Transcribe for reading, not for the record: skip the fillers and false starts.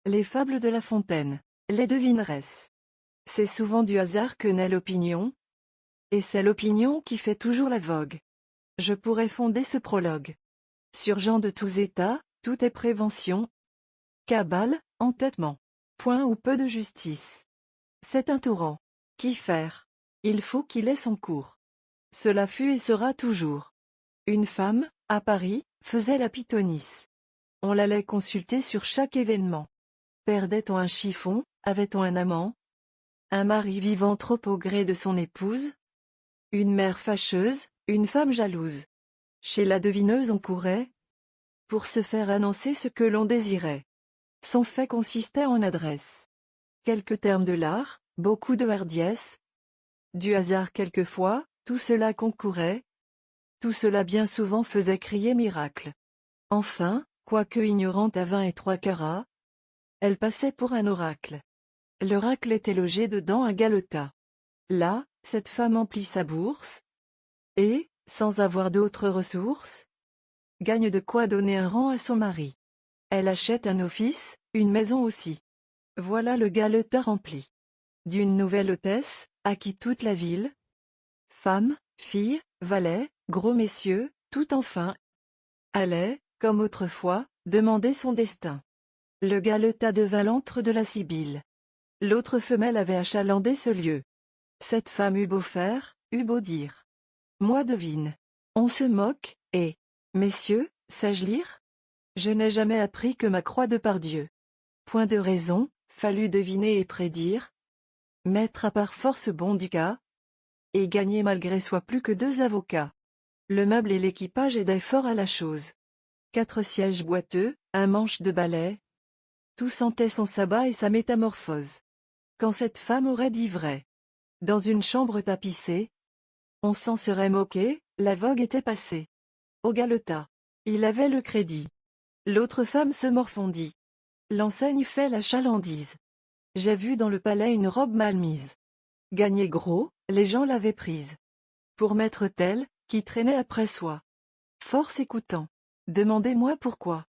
Les fables de La Fontaine. Les devineresses. C'est souvent du hasard que naît l'opinion, et c'est l'opinion qui fait toujours la vogue. Je pourrais fonder ce prologue sur gens de tous états, tout est prévention, cabale, entêtement, point ou peu de justice. C'est un torrent. Qu'y faire? Il faut qu'il ait son cours. Cela fut et sera toujours. Une femme, à Paris, faisait la pythonisse. On l'allait consulter sur chaque événement. Perdait-on un chiffon? Avait-on un amant? Un mari vivant trop au gré de son épouse? Une mère fâcheuse, une femme jalouse. Chez la devineuse on courait pour se faire annoncer ce que l'on désirait. Son fait consistait en adresse. Quelques termes de l'art, beaucoup de hardiesse, du hasard quelquefois, tout cela concourait. Tout cela bien souvent faisait crier miracle. Enfin, quoique ignorante à 20 et 3 carats, elle passait pour un oracle. L'oracle était logé dedans un galetas. Là, cette femme emplit sa bourse, et, sans avoir d'autres ressources, gagne de quoi donner un rang à son mari. Elle achète un office, une maison aussi. Voilà le galetas rempli. D'une nouvelle hôtesse, à qui toute la ville, femmes, filles, valets, gros messieurs, tout enfin, allait, comme autrefois, demander son destin. Le galetas devint l'antre de la sibylle. L'autre femelle avait achalandé ce lieu. Cette femme eut beau faire, eut beau dire. Moi devine. On se moque, et, messieurs, sais-je lire? Je n'ai jamais appris que ma croix de par Dieu. Point de raison, fallut deviner et prédire. Mettre à part force bon du cas, et gagner malgré soi plus que 2 avocats. Le meuble et l'équipage aidaient fort à la chose. 4 sièges boiteux, un manche de balai. Tout sentait son sabbat et sa métamorphose. Quand cette femme aurait dit vrai. Dans une chambre tapissée, on s'en serait moqué, la vogue était passée. Au galetas. Il avait le crédit. L'autre femme se morfondit. L'enseigne fait la chalandise. J'ai vu dans le palais une robe mal mise. Gagner gros, les gens l'avaient prise. Pour mettre telle, qui traînait après soi. Force écoutant. Demandez-moi pourquoi.